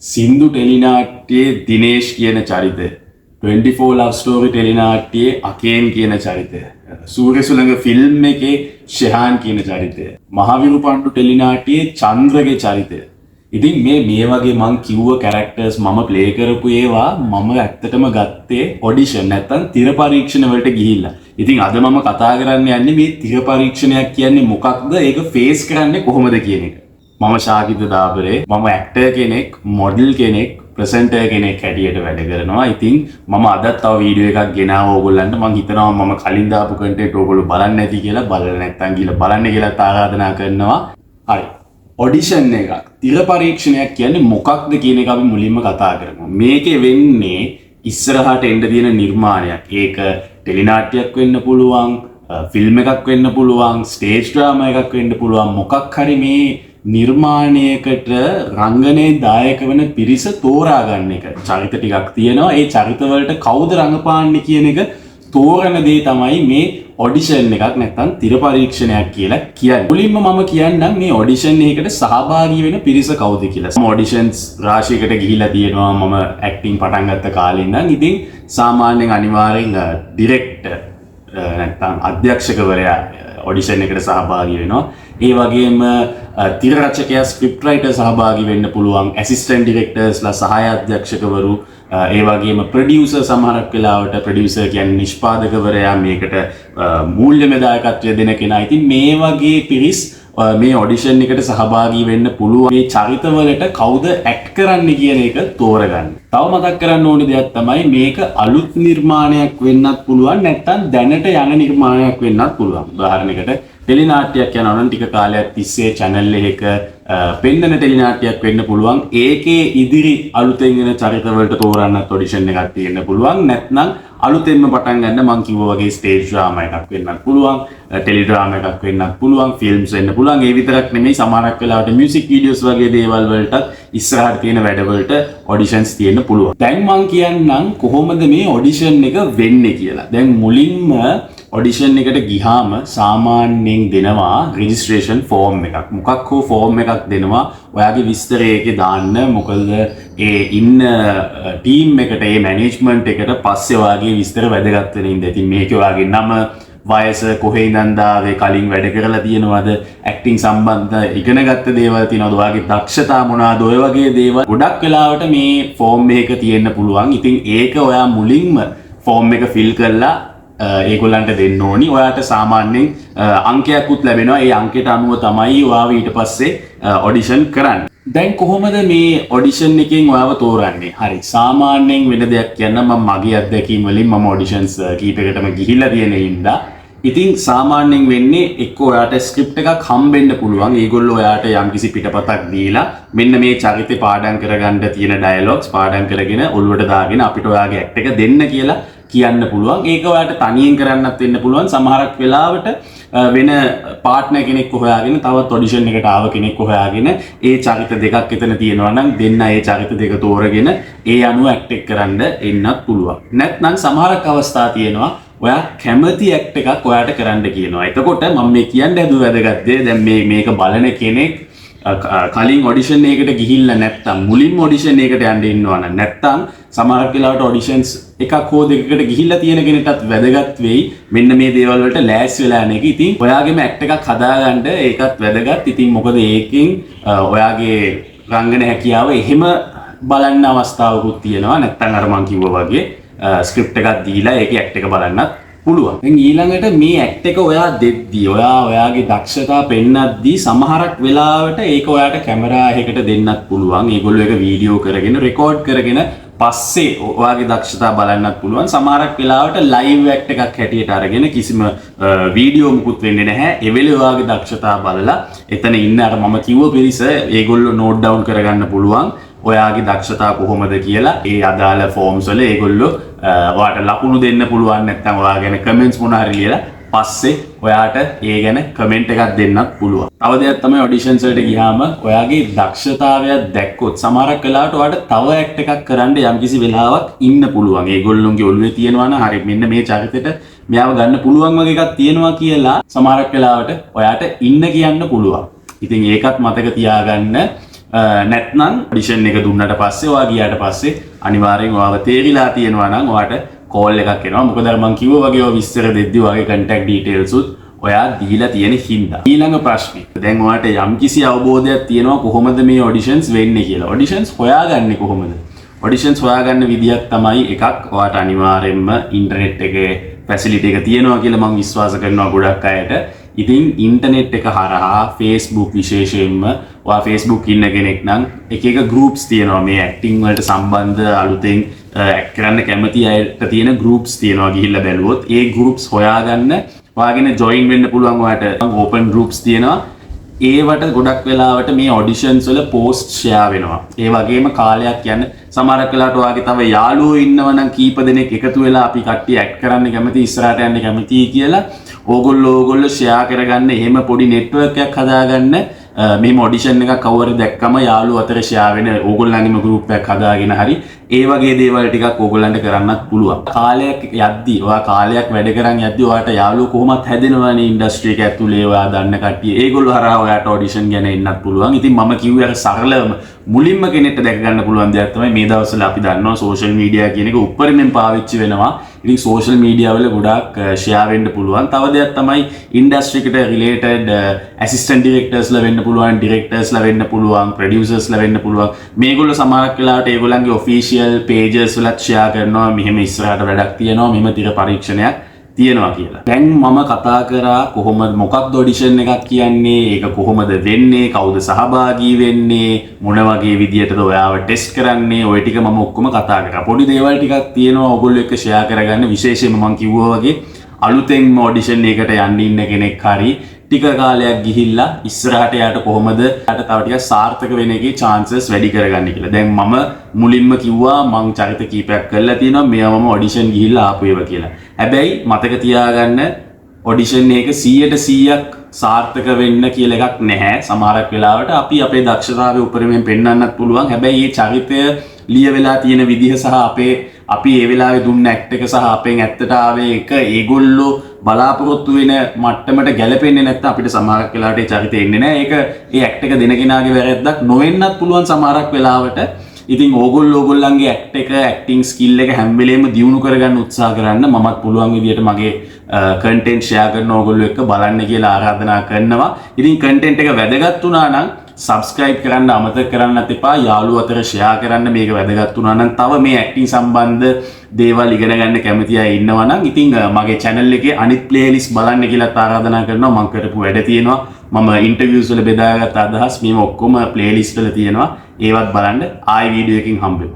සින්දු ටෙලිනාට්‍යයේ දිනේෂ් කියන චරිතය 24 ලව් ස්ටෝරි ටෙලිනාට්‍යයේ අකේන් කියන චරිතය සූර්යසුලංග ෆිල්ම් එකේ ෂෙහාන් කියන චරිතය මහවිරු පණ්ඩු ටෙලිනාට්‍යයේ චන්ද්‍රගේ චරිතය ඉතින් මේ වගේ මං කිව්ව කැරක්ටර්ස් මම ප්ලේ කරපු ඒවා මම ඇත්තටම ගත්තේ ඔඩිෂන් නැත්තම් තිර පරීක්ෂණ වලට ගිහිල්ලා. ඉතින් අද මම කතා කරන්න යන්නේ මේ තිර පරීක්ෂණයක් කියන්නේ මොකක්ද? ඒක ෆේස් කරන්නේ කොහොමද කියන එක. මම ශාකිත දාබරේ. මම ඇක්ටර් කෙනෙක්, මොඩල් කෙනෙක්, ප්‍රසෙන්ටර් කෙනෙක් හැටියට වැඩ කරනවා. ඉතින් මම අදත් තව වීඩියෝ එකක් ගෙනාවා ඕගොල්ලන්ට. මම හිතනවා මම කලින් දාපු කන්ටෙන්ට් ඕගොල්ලෝ බලන්නේ නැති කියලා. බලලා නැත්තම් ගිහලා බලන්න කියලා ආරාධනා කරනවා. හරි. ඔඩිෂන් එකක් තිර පරීක්ෂණයක් කියන්නේ මොකක්ද කියන එක අපි මුලින්ම කතා කරමු. මේකේ වෙන්නේ ඉස්සරහට එන්න තියෙන නිර්මාණයක්. ඒක ටෙලිනාට්‍යයක් වෙන්න පුළුවන්, ෆිල්ම් එකක් වෙන්න පුළුවන්, ස්ටේජ් ඩ්‍රාමා එකක් වෙන්න පුළුවන්. මොකක් හරි මේ නිර්මාණයකට රංගනයේ දායක වෙන පිරිස තෝරා ගන්න එක. චරිත ටිකක් තියෙනවා. ඒ චරිත වලට කවුද රඟපාන්නේ කියන එක තෝරන දේ තමයි මේ ඔඩිෂන් එකක් නැත්නම් තිර පරීක්ෂණයක් කියලා කියන්නේ. මුලින්ම මම කියන්නම් මේ ඔඩිෂන් එකකට සහභාගී වෙන පිරිස කවුද කියලා. මම ඔඩිෂන්ස් රාශියකට ගිහිලා තියෙනවා මම ඇක්ටිං පටන් ගත්ත කාලේ ඉඳන්. ඉතින් සාමාන්‍යයෙන් අනිවාර්යෙන් ඩිරෙක්ටර් නැත්නම් අධ්‍යක්ෂකවරයා ඔඩිෂන් එකට සහභාගී වෙනවා. ඒ වගේම තිර රචකයා ස්ක්‍රිප්ට් රයිටර් සහභාගී වෙන්න පුළුවන්. ඇසිස්ටන්ට් ඩිරෙක්ටර්ස්ලා සහාය අධ්‍යක්ෂකවරු ඒ වගේම ප්‍රොඩියුසර් සමහරක් වෙලාවට ප්‍රොඩියුසර් කියන්නේ නිෂ්පාදකවරයා මේකට මූල්‍යමය දායකත්වය දෙන කෙනා. ඉතින් මේ වගේ පිරිස් මේ ඔඩිෂන් එකට සහභාගී වෙන්න පුළුවන්. මේ චරිතවලට කවුද ඇක්ට් කරන්න කියන එක තෝරගන්න. තව මතක් කරන්න ඕනේ දෙයක් තමයි මේක අලුත් නිර්මාණයක් වෙන්නත් පුළුවන් නැත්නම් දැනට යන නිර්මාණයක් වෙන්නත් පුළුවන්. උදාහරණයකට ටෙලිනාට්‍යයක් යනවා නම් ටික කාලයක් තිස්සේ channel එකක පෙන්නන ටෙලිනාට්‍යයක් වෙන්න පුළුවන්. ඒකේ ඉදිරි අලුතෙන් එන චරිතවලට තෝරන්නත් ඔඩිෂන් එකක් තියෙන්න පුළුවන්. නැත්නම් අලුතෙන්ම පටන් ගන්න මං කිව්වා වගේ ස්ටේජ් ඩ්‍රාමා එකක් වෙන්නත් පුළුවන්, ටෙලි ඩ්‍රාමා එකක් වෙන්නත් පුළුවන්, ෆිල්ම්ස් වෙන්න පුළුවන්. ඒ විතරක් නෙමෙයි සමහරක් වෙලාවට මියුසික් වීඩියෝස් වගේ දේවල් වලටත් ඉස්සරහට තියෙන වැඩවලට ඔඩිෂන්ස් තියෙන්න පුළුවන්. දැන් මං කියන්නම් කොහොමද මේ ඔඩිෂන් එක වෙන්නේ කියලා. දැන් මුලින්ම ඔඩිෂන් එකට ගිහාම සාමාන්‍යයෙන් දෙනවා රෙජිස්ට්‍රේෂන් ෆෝම් එකක්. මොකක් හෝ ෆෝම් එකක් දෙනවා. ඔයාගේ විස්තරය ඒකේ දාන්න. මොකද ඒ ඉන්න ටීම් එකට, ඒ මැනේජ්මන්ට් එකට පස්සේ ඔයාගේ විස්තර වැදගත් වෙන ඉඳ. ඉතින් මේකේ ඔයාගේ නම, වයස, කොහේ ඉඳන්ද ආවේ, කලින් වැඩ කරලා තියෙනවද, ඇක්ටිං සම්බන්ධ ඉගෙනගත්ත දේවල් තියෙනවද, ඔයාගේ දක්ෂතා මොනවාද, ඔය වගේ දේවල් ගොඩක් වෙලාවට මේ ෆෝම් එකක තියෙන්න පුළුවන්. ඉතින් ඒක ඔයා මුලින්ම ෆෝම් එක ෆිල් කරලා ඒගොල්ලන්ට දෙන්න ඕනි. ඔයාට සාමාන්‍යයෙන් අංකයක්ත් ලැබෙනවා. ඒ අංකයට අනුව තමයි ඔයාව ඊට පස්සේ ඔඩිෂන් කරන්නේ. දැන් කොහොමද මේ ඔඩිෂන් එකෙන් ඔයාව තෝරන්නේ? හරි. සාමාන්‍යයෙන් වෙන දෙයක් කියන්න මම මගේ අත්දැකීම් වලින් මම ඔඩිෂන්ස් කීපයකටම ගිහිල්ලා තියෙන හින්දා ඉතින් සාමාන්‍යයෙන් වෙන්නේ එක්ක ඔයාට ස්ක්‍රිප්ට් එකක් හම්බෙන්න පුළුවන්. ඒගොල්ලෝ ඔයාට යම්කිසි පිටපතක් දීලා මෙන්න මේ චරිතේ පාඩම් කරගන්න තියෙන ඩයලොග්ස් පාඩම් කරගෙන ඔළුවට දාගෙන අපිට ඔයාගේ ඇක්ට් එක දෙන්න කියලා කියන්න පුළුවන්. ඒක ඔයාට තනියෙන් කරන්නත් වෙන්න පුළුවන්. සමහරක් වෙලාවට වෙන පාර්ට්නර් කෙනෙක් හොයාගෙන තවත් ඔඩිෂන් එකට ආව කෙනෙක් හොයාගෙන ඒ චරිත දෙකක් එතන තියෙනවා නම් දෙන්න ඒ චරිත දෙක තෝරගෙන ඒ අනුව ඇක්ට් එක කරන්න එන්නත් පුළුවන්. නැත්නම් සමහරක් අවස්ථා තියෙනවා ඔයා කැමති ඇක්ට් එකක් ඔයාට කරන්න කියනවා. එතකොට මම මේ කියන්නේ හදු වැදගත් දේ දැන් මේක බලන කෙනෙක් කලින් ඔඩිෂන් එකකට ගිහිල්ලා නැත්තම් මුලින්ම ඔඩිෂන් එකකට යන්න ඉන්නවා නම් නැත්තම් සමහරක් වෙලාවට ඔඩිෂන්ස් එකක් හෝ දෙකකට ගිහිල්ලා තියෙන කෙනෙක්ටත් වැදගත් වෙයි මෙන්න මේ දේවල් වලට ලෑස්ති වෙලා යන එක. ඉතින් ඔයාගේම ඇක්ට් එකක් හදාගන්න ඒකත් වැදගත්. ඉතින් මොකද ඒකෙන් ඔයාගේ රංගන හැකියාව එහෙම බලන්න අවස්ථාවකුත් තියෙනවා. නැත්තම් අර මං කිව්වා වගේ ස්ක්‍රිප්ට් එකක් දීලා ඒකේ ඇක්ට් එක බලන්නත් පුළුවන්. දැන් ඊළඟට මේ ඇක්ට් එක ඔයා දෙද්දී ඔයාගේ දක්ෂතා පෙන්නද්දී සමහරක් වෙලාවට ඒක ඔයාට කැමරා එකකට දෙන්නත් පුළුවන්. ඒගොල්ලෝ ඒක වීඩියෝ කරගෙන රෙකෝඩ් කරගෙන පස්සේ ඔයාගේ දක්ෂතා බලන්නත් පුළුවන්. සමහරක් වෙලාවට ලයිව් ඇක්ට් එකක් හැටියට අරගෙන කිසිම වීඩියෝ මුකුත් වෙන්නේ නැහැ. ඒ වෙලේ ඔයාගේ දක්ෂතා බලලා එතන ඉන්න අර මම කිව්ව පිරිස ඒගොල්ලෝ නෝට් ඩවුන් කරගන්න පුළුවන්. ඔයාගේ දක්ෂතා කොහොමද කියලා ඒ අදාළ ෆෝම්ස් වල ඒගොල්ලෝ ඔයාට ලකුණු දෙන්න පුළුවන්. නැත්නම් ඔයා ගැන කමෙන්ට්ස් මොනවා හරි ලියලා පස්සේ ඔයාට ඒ ගැන කමෙන්ට් එකක් දෙන්නත් පුළුවන්. තව දෙයක් තමයි ඔඩිෂන්ස් වලට ගියාම ඔයාගේ දක්ෂතාවය දැක්කොත් සමහරක් වෙලාවට ඔයාට තව ඇක්ට් එකක් කරන්න යම්කිසි වෙලාවක් ඉන්න පුළුවන්. ඒගොල්ලොන්ගේ ඔළුවේ තියෙනවා නම් හරි මෙන්න මේ චරිතෙට මෙයාව ගන්න පුළුවන් වගේ එකක් තියෙනවා කියලා සමහරක් වෙලාවට ඔයාට ඉන්න කියන්න පුළුවන්. ඉතින් ඒකත් මතක තියාගන්න. නැත්නම් ඔඩිෂන් එක දුන්නට පස්සේ ඔයා ගියාට පස්සේ අනිවාර්යෙන් ඔයාව තේරිලා තියෙනවා නම් ඔයාට කෝල් එකක් එනවා. මොකද අර මං කිව්වා වගේ ඔය විස්තර දෙද්දි ඔයාගේ contact details උත් ඔයා දීලා තියෙන හින්දා. ඊළඟ ප්‍රශ්නේ. දැන් ඔයාට යම්කිසි අවබෝධයක් තියෙනවා කොහොමද මේ ඔඩිෂන්ස් වෙන්නේ කියලා. ඔඩිෂන්ස් හොයාගන්නේ කොහොමද? ඔඩිෂන්ස් හොයාගන්න විදියක් තමයි එකක් ඔයාට අනිවාර්යෙන්ම ඉන්ටර්නෙට් එකේ ෆැසිලිටි එක තියෙනවා කියලා මම විශ්වාස කරනවා ගොඩක් අයට. ඉතින් ඉන්ටර්නෙට් එක හරහා Facebook විශේෂයෙන්ම ඔයා Facebook ඉන්න කෙනෙක් නම් එක groups තියෙනවා මේ acting වලට සම්බන්ධ අලුතෙන් act කරන්න කැමති අයට තියෙන groups තියෙනවා ගිහිල්ලා බැලුවොත් ඒ groups හොයාගන්න ඔයාගෙන join වෙන්න පුළුවන්. ඔයාට open groups තියෙනවා. ඒවට ගොඩක් වෙලාවට මේ ඔඩිෂන්ස් වල පෝස්ට් ෂෙයා වෙනවා. ඒ වගේම කාලයක් යන සමහරක් වෙලාවට ඔයාගේ තව යාළුවෝ ඉන්නවනම් කීප දෙනෙක් එකතු වෙලා අපි කට්ටිය ඇක්ට් කරන්න කැමති ඉස්සරහට යන්න කැමතියි කියලා ඕගොල්ලෝ ෂෙයා කරගන්න එහෙම පොඩි නෙට්වර්ක් එකක් හදාගන්න මේ ඔඩිෂන් එකක් කවුරු දැක්කම යාළුවෝ අතර ෂෙයා වෙන ඕගොල්ලන්ගේම ගෲප් එකක් හදාගෙන හරි ඒ වගේ දේවල් ටිකක් ඕගොල්ලන්ට කරන්නත් පුළුවන්. කාලයක් යද්දි ඔයා කාලයක් වැඩ කරන් යද්දි ඔයාට යාළුවෝ කොහොමත් හැදෙනවනේ ඉන්ඩස්ට්‍රි එක ඇතුලේ ඔයා දන්න කට්ටිය. ඒගොල්ලෝ හරහා ඔයාට ඔඩිෂන් ගැන එන්නත් පුළුවන්. ඉතින් මම කිව්වේ අර සරලම මුලින්ම කෙනෙක්ට දැක ගන්න පුළුවන් දෙයක් තමයි මේ දවස්වල අපි දන්නවා සෝෂල් මීඩියා කියන එක උපරිමයෙන් පාවිච්චි වෙනවා. ඉතින් සෝෂල් මීඩියා වල ගොඩාක් ෂෙයා වෙන්න පුළුවන්. තව දෙයක් තමයි ඉන්ඩස්ට්‍රි එකට රිලේටඩ් ඇසිස්ටන්ට් ඩිරෙක්ටර්ස්ලා වෙන්න පුළුවන්, ඩිරෙක්ටර්ස්ලා වෙන්න පුළුවන්, ප්‍රොඩියුසර්ස්ලා වෙන්න පුළුවන්. මේගොල්ලෝ සමහරක් වෙලාවට ඒගොල්ලන්ගේ ඔෆිෂියල් pages වලත් ෂෙයා කරනවා මෙහෙම ඉස්සරහට වැඩක් තියෙනවා මෙහෙම තිර පරීක්ෂණයක් තියෙනවා කියලා. දැන් මම කතා කරා කොහොමද මොකක්ද ඔඩිෂන් එකක් කියන්නේ, ඒක කොහොමද වෙන්නේ, කවුද සහභාගී වෙන්නේ, මොන වගේ විදියටද ඔයාව ටෙස්ට් කරන්නේ, ඔය ටික මම ඔක්කොම කතා කරා. පොඩි දේවල් ටිකක් තියෙනවා ඔයගොල්ලෝ එක්ක ෂෙයා කරගන්න. විශේෂයෙන්ම මම කිව්වා වගේ අලුතෙන්ම ඔඩිෂන් එකකට යන්න ඉන්න කෙනෙක් හරි ටික කාලයක් ගිහිල්ලා ඉස්සරහට යාට කොහොමද යාට තව ටිකක් සාර්ථක වෙන එකේ chances වැඩි කරගන්න කියලා. දැන් මම මුලින්ම කිව්වා මං චරිත කීපයක් කරලා තියෙනවා මෙයාම ඔඩිෂන් ගිහිල්ලා ආපු ඒවා කියලා. හැබැයි මතක තියාගන්න ඔඩිෂන් එක 100% සාර්ථක වෙන්න කියලා එකක් නැහැ. සමහරක් වෙලාවට අපි අපේ දක්ෂතාවය උපරිමයෙන් පෙන්වන්නත් පුළුවන්. හැබැයි මේ චරිතය ලිය වෙලා තියෙන විදිහ සහ අපි ඒ වෙලාවේ දුන්න ඇක්ට් එක සහ අපෙන් ඇත්තට ආවේ එක ඒගොල්ලෝ බලාපොරොත්තු වෙන මට්ටමට ගැලපෙන්නේ නැත්නම් අපිට සමහරක් වෙලාවට ඒ චරිතය එන්නේ නැහැ. ඒක ඒ ඇක්ට් එක දෙන කෙනාගේ වැරද්දක් නොවෙන්නත් පුළුවන් සමහරක් වෙලාවට. ඉතින් ඕගොල්ලෝගේ ඇක්ට් එක ඇක්ටිං ස්කිල් එක හැම වෙලේම දියුණු කරගන්න උත්සාහ කරන්න මමත් පුළුවන් විදියට මගේ කන්ටෙන්ට් ෂෙයා කරන ඕගොල්ලෝ එක්ක බලන්න කියලා ආරාධනා කරනවා. ඉතින් කන්ටෙන්ට් එක වැදගත් වුණා නම් සබස්ක්‍රයිබ් කරන්න අමතක කරන්නත් එපා. යාළුවෝ අතර ෂෙයා කරන්න මේක වැදගත් වුණා නම් තව මේ ඇක්ටිං සම්බන්ධ දේවල් ඉගෙන ගන්න කැමති අය ඉන්නවා නම් ඉතින් මගේ channel එකේ අනිත් playlist බලන්න කියලා ආරාධනා කරනවා. මම කරපු වැඩ තියෙනවා. මම ඉන්ටර්විව්ස් වල බෙදාගත් අදහස් මේ ඔක්කොම playlist වල තියෙනවා. ඒවත් බලන්න ආයි වීඩියෝ එකකින් හම්බෙමු.